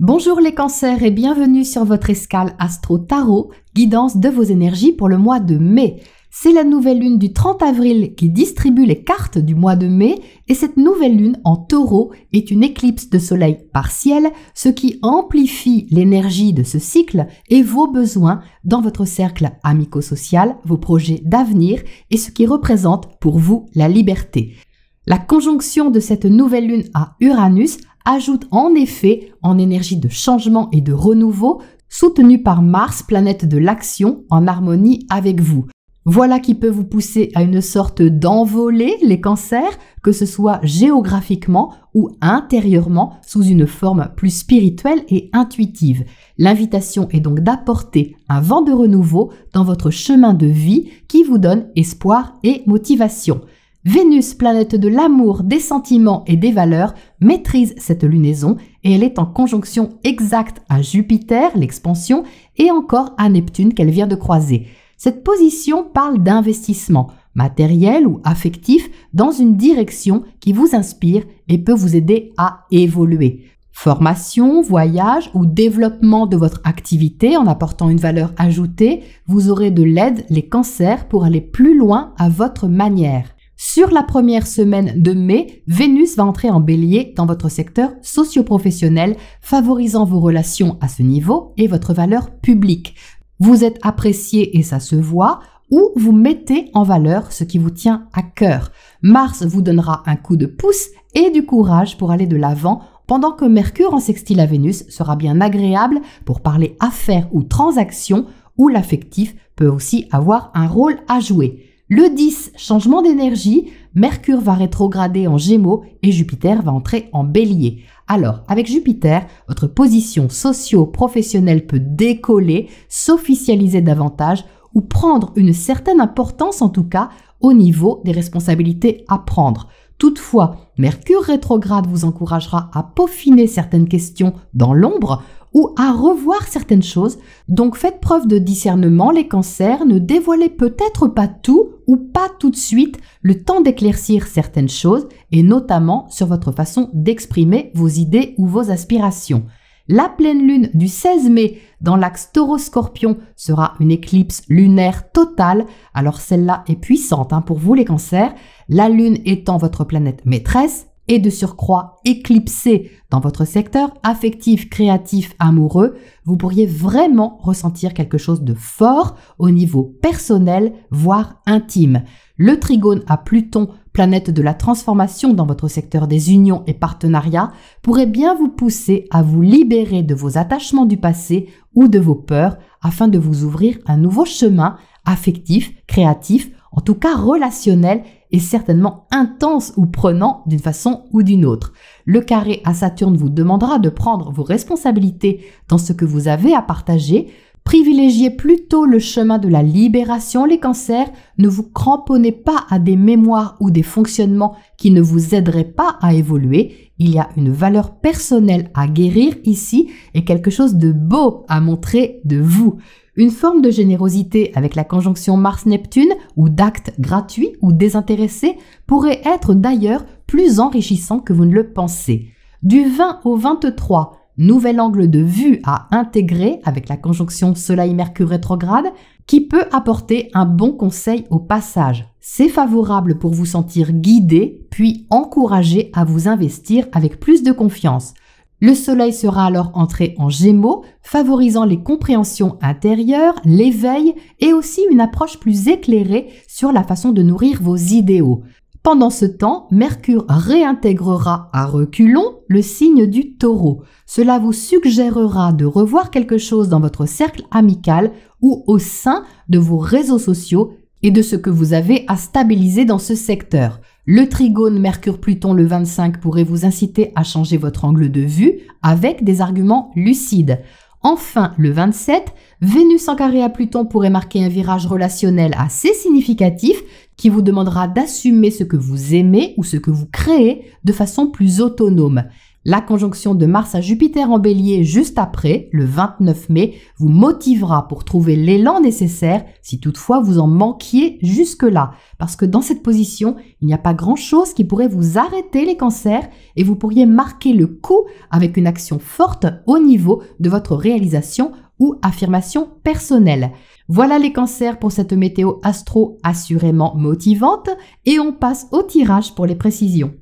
Bonjour les cancers et bienvenue sur votre escale Astro Tarot, guidance de vos énergies pour le mois de mai. C'est la nouvelle lune du 30 avril qui distribue les cartes du mois de mai et cette nouvelle lune en taureau est une éclipse de soleil partielle, ce qui amplifie l'énergie de ce cycle et vos besoins dans votre cercle amico-social, vos projets d'avenir et ce qui représente pour vous la liberté. La conjonction de cette nouvelle lune à Uranus ajoute en effet en énergie de changement et de renouveau, soutenue par Mars, planète de l'action, en harmonie avec vous. Voilà qui peut vous pousser à une sorte d'envolée, les cancers, que ce soit géographiquement ou intérieurement, sous une forme plus spirituelle et intuitive. L'invitation est donc d'apporter un vent de renouveau dans votre chemin de vie qui vous donne espoir et motivation. Vénus, planète de l'amour, des sentiments et des valeurs, maîtrise cette lunaison et elle est en conjonction exacte à Jupiter, l'expansion, et encore à Neptune qu'elle vient de croiser. Cette position parle d'investissement matériel ou affectif dans une direction qui vous inspire et peut vous aider à évoluer. Formation, voyage ou développement de votre activité en apportant une valeur ajoutée, vous aurez de l'aide, les cancers, pour aller plus loin à votre manière. Sur la première semaine de mai, Vénus va entrer en bélier dans votre secteur socio-professionnel, favorisant vos relations à ce niveau et votre valeur publique. Vous êtes apprécié et ça se voit, ou vous mettez en valeur ce qui vous tient à cœur. Mars vous donnera un coup de pouce et du courage pour aller de l'avant, pendant que Mercure en sextile à Vénus sera bien agréable pour parler affaires ou transactions, où l'affectif peut aussi avoir un rôle à jouer. Le 10, changement d'énergie, Mercure va rétrograder en Gémeaux et Jupiter va entrer en Bélier. Alors, avec Jupiter, votre position socio-professionnelle peut décoller, s'officialiser davantage ou prendre une certaine importance en tout cas au niveau des responsabilités à prendre. Toutefois, Mercure rétrograde vous encouragera à peaufiner certaines questions dans l'ombre ou à revoir certaines choses, donc faites preuve de discernement les cancers, ne dévoilez peut-être pas tout ou pas tout de suite, le temps d'éclaircir certaines choses et notamment sur votre façon d'exprimer vos idées ou vos aspirations. La pleine lune du 16 mai dans l'axe Taureau-Scorpion sera une éclipse lunaire totale, alors celle-là est puissante pour vous les cancers, la lune étant votre planète maîtresse, et de surcroît éclipsé dans votre secteur affectif, créatif, amoureux, vous pourriez vraiment ressentir quelque chose de fort au niveau personnel, voire intime. Le trigone à Pluton, planète de la transformation dans votre secteur des unions et partenariats, pourrait bien vous pousser à vous libérer de vos attachements du passé ou de vos peurs afin de vous ouvrir un nouveau chemin affectif, créatif, en tout cas relationnel et certainement intense ou prenant d'une façon ou d'une autre. Le carré à Saturne vous demandera de prendre vos responsabilités dans ce que vous avez à partager. Privilégiez plutôt le chemin de la libération, les cancers. Ne vous cramponnez pas à des mémoires ou des fonctionnements qui ne vous aideraient pas à évoluer. Il y a une valeur personnelle à guérir ici et quelque chose de beau à montrer de vous. Une forme de générosité avec la conjonction Mars-Neptune ou d'actes gratuits ou désintéressés pourrait être d'ailleurs plus enrichissant que vous ne le pensez. Du 20 au 23, nouvel angle de vue à intégrer avec la conjonction Soleil-Mercure rétrograde qui peut apporter un bon conseil au passage. C'est favorable pour vous sentir guidé puis encouragé à vous investir avec plus de confiance. Le soleil sera alors entré en Gémeaux, favorisant les compréhensions intérieures, l'éveil et aussi une approche plus éclairée sur la façon de nourrir vos idéaux. Pendant ce temps, Mercure réintégrera à reculons le signe du Taureau. Cela vous suggérera de revoir quelque chose dans votre cercle amical ou au sein de vos réseaux sociaux et de ce que vous avez à stabiliser dans ce secteur. Le trigone Mercure-Pluton le 25 pourrait vous inciter à changer votre angle de vue avec des arguments lucides. Enfin, le 27, Vénus en carré à Pluton pourrait marquer un virage relationnel assez significatif qui vous demandera d'assumer ce que vous aimez ou ce que vous créez de façon plus autonome. La conjonction de Mars à Jupiter en Bélier juste après, le 29 mai, vous motivera pour trouver l'élan nécessaire si toutefois vous en manquiez jusque-là. Parce que dans cette position, il n'y a pas grand-chose qui pourrait vous arrêter les cancers et vous pourriez marquer le coup avec une action forte au niveau de votre réalisation ou affirmation personnelle. Voilà les cancers pour cette météo astro assurément motivante et on passe au tirage pour les précisions.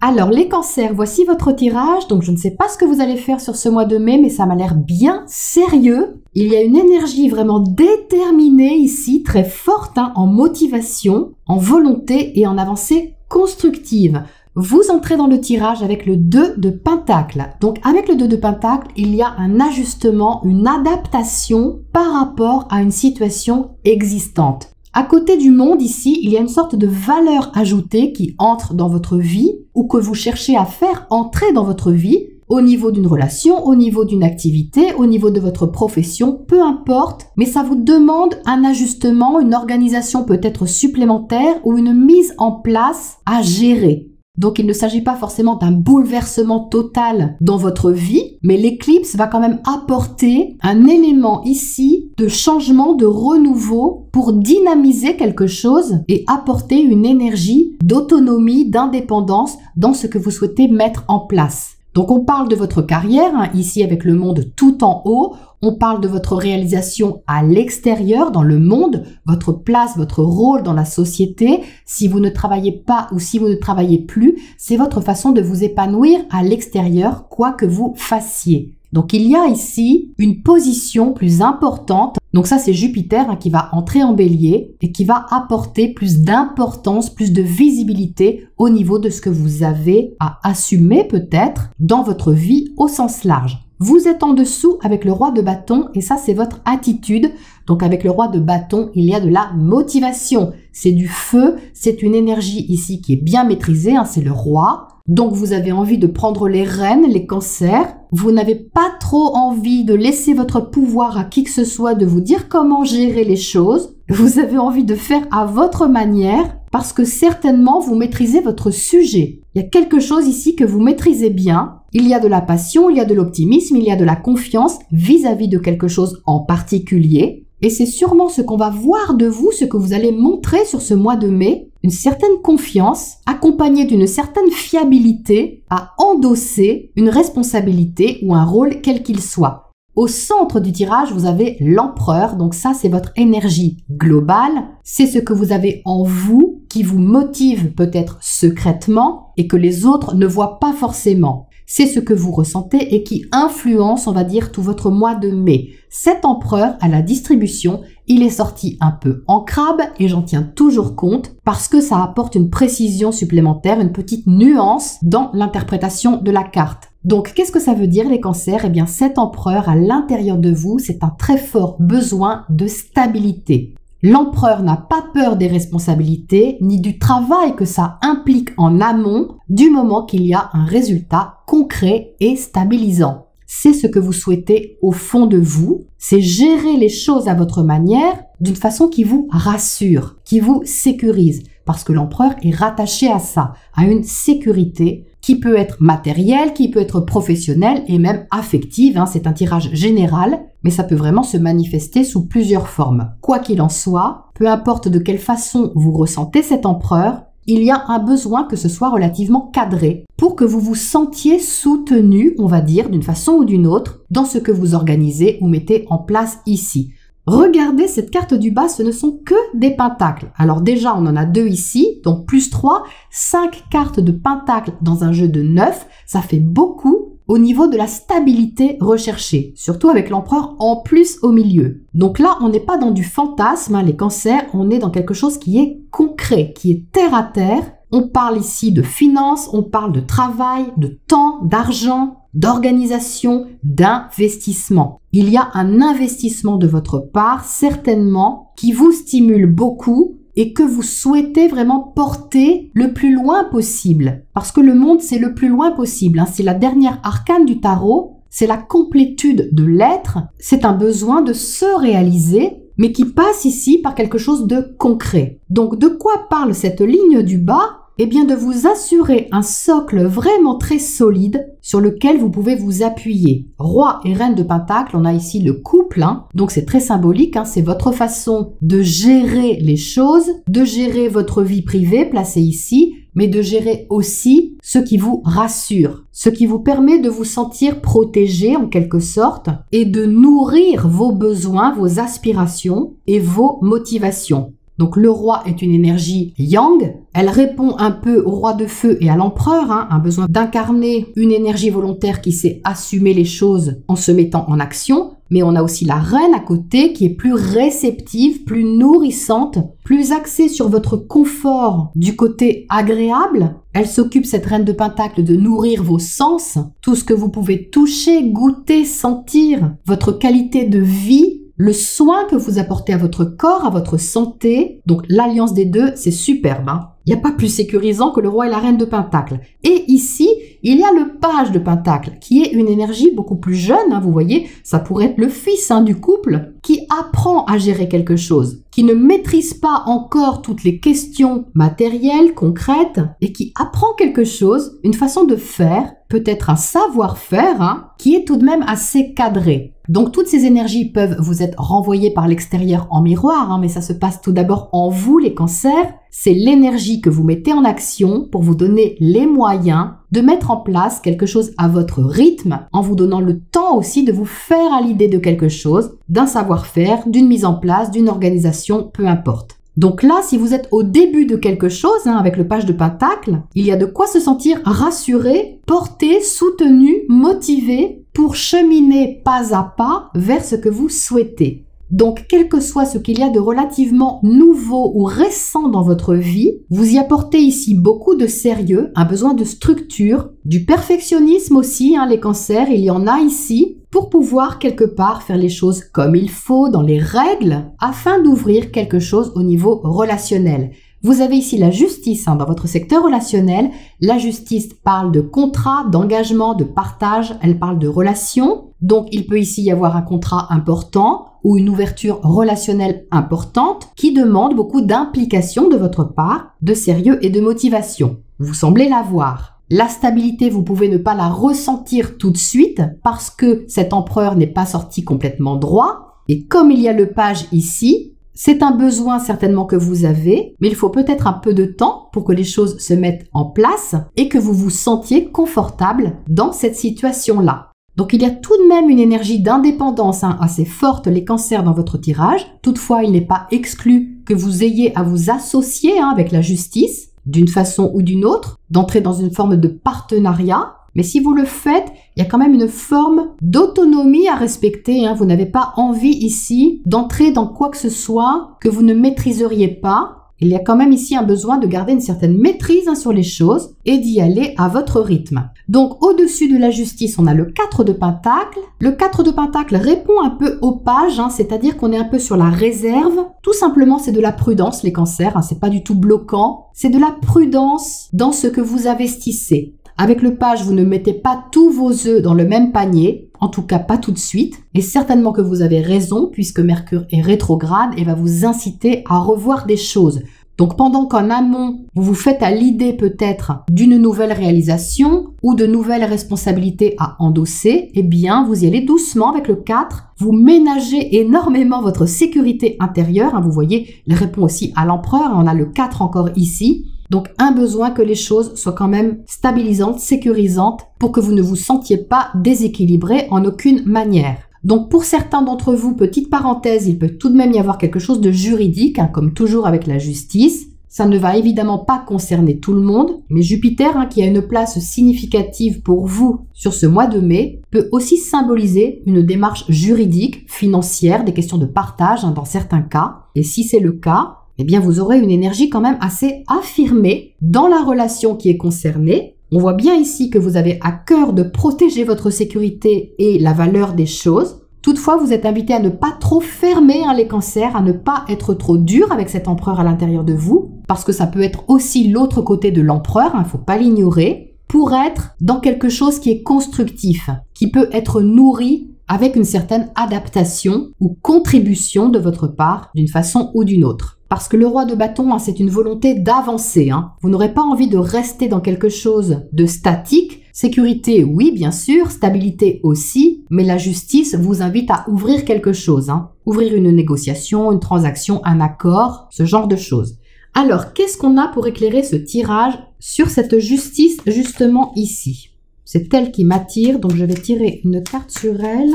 Alors les cancers, voici votre tirage. Donc je ne sais pas ce que vous allez faire sur ce mois de mai, mais ça m'a l'air bien sérieux. Il y a une énergie vraiment déterminée ici, très forte en motivation, en volonté et en avancée constructive. Vous entrez dans le tirage avec le 2 de Pentacle. Donc avec le 2 de Pentacle, il y a un ajustement, une adaptation par rapport à une situation existante. À côté du monde, ici, il y a une sorte de valeur ajoutée qui entre dans votre vie ou que vous cherchez à faire entrer dans votre vie au niveau d'une relation, au niveau d'une activité, au niveau de votre profession, peu importe, mais ça vous demande un ajustement, une organisation peut-être supplémentaire ou une mise en place à gérer. Donc il ne s'agit pas forcément d'un bouleversement total dans votre vie, mais l'éclipse va quand même apporter un élément ici de changement, de renouveau pour dynamiser quelque chose et apporter une énergie d'autonomie, d'indépendance dans ce que vous souhaitez mettre en place. Donc on parle de votre carrière, ici avec le monde tout en haut. On parle de votre réalisation à l'extérieur, dans le monde, votre place, votre rôle dans la société. Si vous ne travaillez pas ou si vous ne travaillez plus, c'est votre façon de vous épanouir à l'extérieur, quoi que vous fassiez. Donc il y a ici une position plus importante. Donc ça c'est Jupiter qui va entrer en Bélier et qui va apporter plus d'importance, plus de visibilité au niveau de ce que vous avez à assumer peut-être dans votre vie au sens large. Vous êtes en dessous avec le roi de bâton et ça c'est votre attitude. Donc avec le roi de bâton, il y a de la motivation. C'est du feu, c'est une énergie ici qui est bien maîtrisée, c'est le roi. Donc vous avez envie de prendre les rênes, les cancers. Vous n'avez pas trop envie de laisser votre pouvoir à qui que ce soit, de vous dire comment gérer les choses. Vous avez envie de faire à votre manière parce que certainement vous maîtrisez votre sujet. Il y a quelque chose ici que vous maîtrisez bien. Il y a de la passion, il y a de l'optimisme, il y a de la confiance vis-à-vis de quelque chose en particulier. Et c'est sûrement ce qu'on va voir de vous, ce que vous allez montrer sur ce mois de mai, une certaine confiance accompagnée d'une certaine fiabilité à endosser une responsabilité ou un rôle quel qu'il soit. Au centre du tirage, vous avez l'empereur, donc ça c'est votre énergie globale, c'est ce que vous avez en vous qui vous motive peut-être secrètement et que les autres ne voient pas forcément. C'est ce que vous ressentez et qui influence, on va dire, tout votre mois de mai. Cet empereur, à la distribution, il est sorti un peu en crabe et j'en tiens toujours compte parce que ça apporte une précision supplémentaire, une petite nuance dans l'interprétation de la carte. Donc, qu'est-ce que ça veut dire les cancers? Eh bien, cet empereur à l'intérieur de vous, c'est un très fort besoin de stabilité. L'empereur n'a pas peur des responsabilités ni du travail que ça implique en amont du moment qu'il y a un résultat concret et stabilisant. C'est ce que vous souhaitez au fond de vous, c'est gérer les choses à votre manière d'une façon qui vous rassure, qui vous sécurise, parce que l'empereur est rattaché à ça, à une sécurité qui peut être matérielle, qui peut être professionnelle et même affective. C'est un tirage général, mais ça peut vraiment se manifester sous plusieurs formes. Quoi qu'il en soit, peu importe de quelle façon vous ressentez cet empereur, il y a un besoin que ce soit relativement cadré pour que vous vous sentiez soutenu, on va dire, d'une façon ou d'une autre, dans ce que vous organisez ou mettez en place ici. Regardez cette carte du bas, ce ne sont que des pentacles. Alors déjà, on en a 2 ici, donc plus 3, 5 cartes de pentacles dans un jeu de 9, ça fait beaucoup au niveau de la stabilité recherchée, surtout avec l'empereur en plus au milieu. Donc là, on n'est pas dans du fantasme, les cancers, on est dans quelque chose qui est concret, qui est terre à terre. On parle ici de finances, on parle de travail, de temps, d'argent, d'organisation, d'investissement. Il y a un investissement de votre part, certainement, qui vous stimule beaucoup et que vous souhaitez vraiment porter le plus loin possible. Parce que le monde, c'est le plus loin possible. C'est la dernière arcane du tarot, c'est la complétude de l'être, c'est un besoin de se réaliser, mais qui passe ici par quelque chose de concret. Donc, de quoi parle cette ligne du bas ? eh bien de vous assurer un socle vraiment très solide sur lequel vous pouvez vous appuyer. Roi et reine de Pentacle, on a ici le couple, donc c'est très symbolique, c'est votre façon de gérer les choses, de gérer votre vie privée placée ici, mais de gérer aussi ce qui vous rassure, ce qui vous permet de vous sentir protégé en quelque sorte et de nourrir vos besoins, vos aspirations et vos motivations. Donc le roi est une énergie yang, elle répond un peu au roi de feu et à l'empereur, un besoin d'incarner une énergie volontaire qui sait assumer les choses en se mettant en action, mais on a aussi la reine à côté qui est plus réceptive, plus nourrissante, plus axée sur votre confort du côté agréable. Elle s'occupe, cette reine de Pentacle, de nourrir vos sens, tout ce que vous pouvez toucher, goûter, sentir, votre qualité de vie, le soin que vous apportez à votre corps, à votre santé. Donc l'alliance des deux, c'est superbe. Il n'y a pas plus sécurisant que le roi et la reine de Pentacle. Et ici, il y a le page de Pentacle, qui est une énergie beaucoup plus jeune. Vous voyez, ça pourrait être le fils du couple, qui apprend à gérer quelque chose, qui ne maîtrise pas encore toutes les questions matérielles, concrètes, et qui apprend quelque chose, une façon de faire, peut-être un savoir-faire, qui est tout de même assez cadré. Donc toutes ces énergies peuvent vous être renvoyées par l'extérieur en miroir, mais ça se passe tout d'abord en vous, les cancers. C'est l'énergie que vous mettez en action pour vous donner les moyens de mettre en place quelque chose à votre rythme, en vous donnant le temps aussi de vous faire à l'idée de quelque chose, d'un savoir-faire, d'une mise en place, d'une organisation, peu importe. Donc là, si vous êtes au début de quelque chose, avec le page de Pentacle, il y a de quoi se sentir rassuré, porté, soutenu, motivé pour cheminer pas à pas vers ce que vous souhaitez. Donc, quel que soit ce qu'il y a de relativement nouveau ou récent dans votre vie, vous y apportez ici beaucoup de sérieux, un besoin de structure, du perfectionnisme aussi, les cancers, il y en a ici, pour pouvoir quelque part faire les choses comme il faut, dans les règles, afin d'ouvrir quelque chose au niveau relationnel. Vous avez ici la justice dans votre secteur relationnel. La justice parle de contrat, d'engagement, de partage, elle parle de relation. Donc, il peut ici y avoir un contrat important ou une ouverture relationnelle importante qui demande beaucoup d'implication de votre part, de sérieux et de motivation. Vous semblez l'avoir. La stabilité, vous pouvez ne pas la ressentir tout de suite parce que cet empereur n'est pas sorti complètement droit. Et comme il y a le page ici, c'est un besoin certainement que vous avez, mais il faut peut-être un peu de temps pour que les choses se mettent en place et que vous vous sentiez confortable dans cette situation-là. Donc il y a tout de même une énergie d'indépendance assez forte, les cancers, dans votre tirage. Toutefois, il n'est pas exclu que vous ayez à vous associer avec la justice, d'une façon ou d'une autre, d'entrer dans une forme de partenariat. Mais si vous le faites, il y a quand même une forme d'autonomie à respecter. Vous n'avez pas envie ici d'entrer dans quoi que ce soit que vous ne maîtriseriez pas. Il y a quand même ici un besoin de garder une certaine maîtrise sur les choses et d'y aller à votre rythme. Donc au-dessus de la justice, on a le 4 de Pentacle. Le 4 de Pentacle répond un peu au page, c'est-à-dire qu'on est un peu sur la réserve. Tout simplement, c'est de la prudence, les cancers, c'est pas du tout bloquant. C'est de la prudence dans ce que vous investissez. Avec le page, vous ne mettez pas tous vos œufs dans le même panier, en tout cas pas tout de suite, et certainement que vous avez raison puisque Mercure est rétrograde et va vous inciter à revoir des choses. Donc pendant qu'en amont, vous vous faites à l'idée peut-être d'une nouvelle réalisation ou de nouvelles responsabilités à endosser, eh bien vous y allez doucement avec le 4, vous ménagez énormément votre sécurité intérieure, vous voyez, il répond aussi à l'empereur, on a le 4 encore ici. Donc un besoin que les choses soient quand même stabilisantes, sécurisantes, pour que vous ne vous sentiez pas déséquilibré en aucune manière. Donc pour certains d'entre vous, petite parenthèse, il peut tout de même y avoir quelque chose de juridique, comme toujours avec la justice. Ça ne va évidemment pas concerner tout le monde, mais Jupiter, qui a une place significative pour vous sur ce mois de mai, peut aussi symboliser une démarche juridique, financière, des questions de partage dans certains cas. Et si c'est le cas, eh bien vous aurez une énergie quand même assez affirmée dans la relation qui est concernée. On voit bien ici que vous avez à cœur de protéger votre sécurité et la valeur des choses. Toutefois, vous êtes invité à ne pas trop fermer les cancers, à ne pas être trop dur avec cet empereur à l'intérieur de vous, parce que ça peut être aussi l'autre côté de l'empereur, il ne faut pas l'ignorer, pour être dans quelque chose qui est constructif, qui peut être nourri avec une certaine adaptation ou contribution de votre part d'une façon ou d'une autre. Parce que le roi de bâton, c'est une volonté d'avancer. Vous n'aurez pas envie de rester dans quelque chose de statique. Sécurité, oui, bien sûr. Stabilité aussi. Mais la justice vous invite à ouvrir quelque chose. Ouvrir une négociation, une transaction, un accord, ce genre de choses. Alors, qu'est-ce qu'on a pour éclairer ce tirage sur cette justice, justement ici? C'est elle qui m'attire, donc je vais tirer une carte sur elle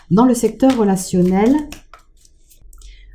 dans le secteur relationnel.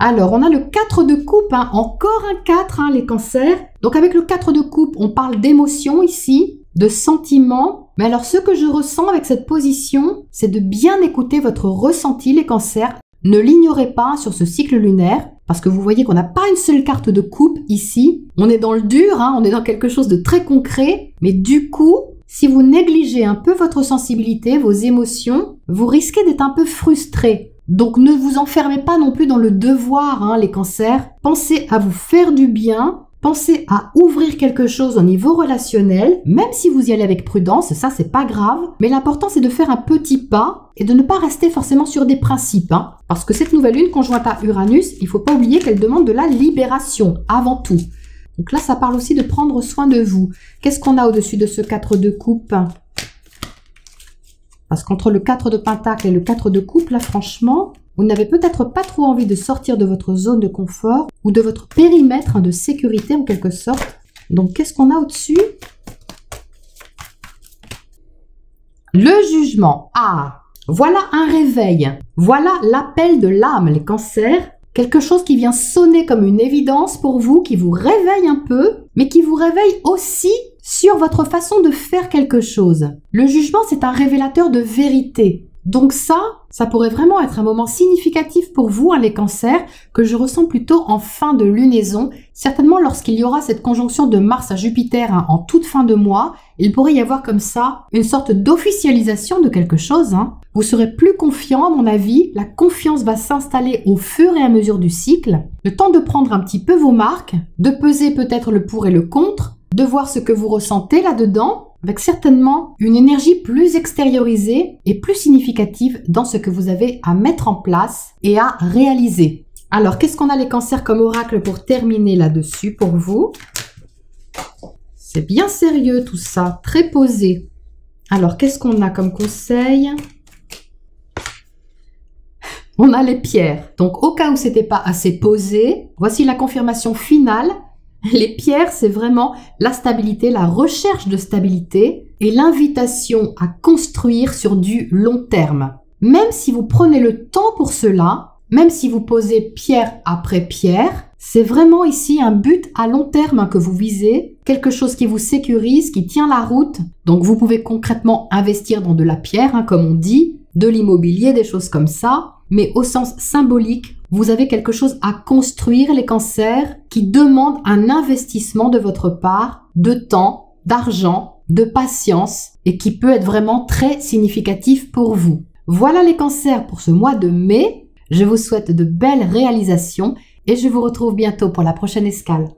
Alors, on a le 4 de coupe, encore un 4, les cancers. Donc, avec le 4 de coupe, on parle d'émotions ici, de sentiments. Mais alors, ce que je ressens avec cette position, c'est de bien écouter votre ressenti, les cancers. Ne l'ignorez pas sur ce cycle lunaire, parce que vous voyez qu'on n'a pas une seule carte de coupe ici. On est dans le dur, on est dans quelque chose de très concret. Mais du coup, si vous négligez un peu votre sensibilité, vos émotions, vous risquez d'être un peu frustré. Donc ne vous enfermez pas non plus dans le devoir, les cancers. Pensez à vous faire du bien, pensez à ouvrir quelque chose au niveau relationnel, même si vous y allez avec prudence, ça c'est pas grave. Mais l'important c'est de faire un petit pas et de ne pas rester forcément sur des principes. Parce que cette nouvelle lune conjointe à Uranus, il faut pas oublier qu'elle demande de la libération avant tout. Donc là ça parle aussi de prendre soin de vous. Qu'est-ce qu'on a au-dessus de ce 4 de coupe ? Parce qu'entre le 4 de pentacle et le 4 de coupe, là franchement, vous n'avez peut-être pas trop envie de sortir de votre zone de confort ou de votre périmètre de sécurité en quelque sorte. Donc qu'est-ce qu'on a au-dessus? Le jugement. Ah, voilà un réveil. Voilà l'appel de l'âme, les cancers. Quelque chose qui vient sonner comme une évidence pour vous, qui vous réveille un peu, mais qui vous réveille aussi sur votre façon de faire quelque chose. Le jugement, c'est un révélateur de vérité. Donc ça pourrait vraiment être un moment significatif pour vous, les cancers, que je ressens plutôt en fin de lunaison. Certainement, lorsqu'il y aura cette conjonction de Mars à Jupiter en toute fin de mois, il pourrait y avoir comme ça une sorte d'officialisation de quelque chose. Vous serez plus confiant, à mon avis. La confiance va s'installer au fur et à mesure du cycle. Le temps de prendre un petit peu vos marques, de peser peut-être le pour et le contre, de voir ce que vous ressentez là-dedans, avec certainement une énergie plus extériorisée et plus significative dans ce que vous avez à mettre en place et à réaliser. Alors, qu'est-ce qu'on a les cancers comme oracle pour terminer là-dessus pour vous? C'est bien sérieux tout ça, très posé. Alors, qu'est-ce qu'on a comme conseil? On a les pierres. Donc, au cas où c'était pas assez posé, voici la confirmation finale. Les pierres, c'est vraiment la stabilité, la recherche de stabilité et l'invitation à construire sur du long terme. Même si vous prenez le temps pour cela, même si vous posez pierre après pierre, c'est vraiment ici un but à long terme que vous visez, quelque chose qui vous sécurise, qui tient la route. Donc vous pouvez concrètement investir dans de la pierre, comme on dit, de l'immobilier, des choses comme ça. Mais au sens symbolique, vous avez quelque chose à construire, les cancers, qui demande un investissement de votre part, de temps, d'argent, de patience, et qui peut être vraiment très significatif pour vous. Voilà les cancers pour ce mois de mai. Je vous souhaite de belles réalisations et je vous retrouve bientôt pour la prochaine escale.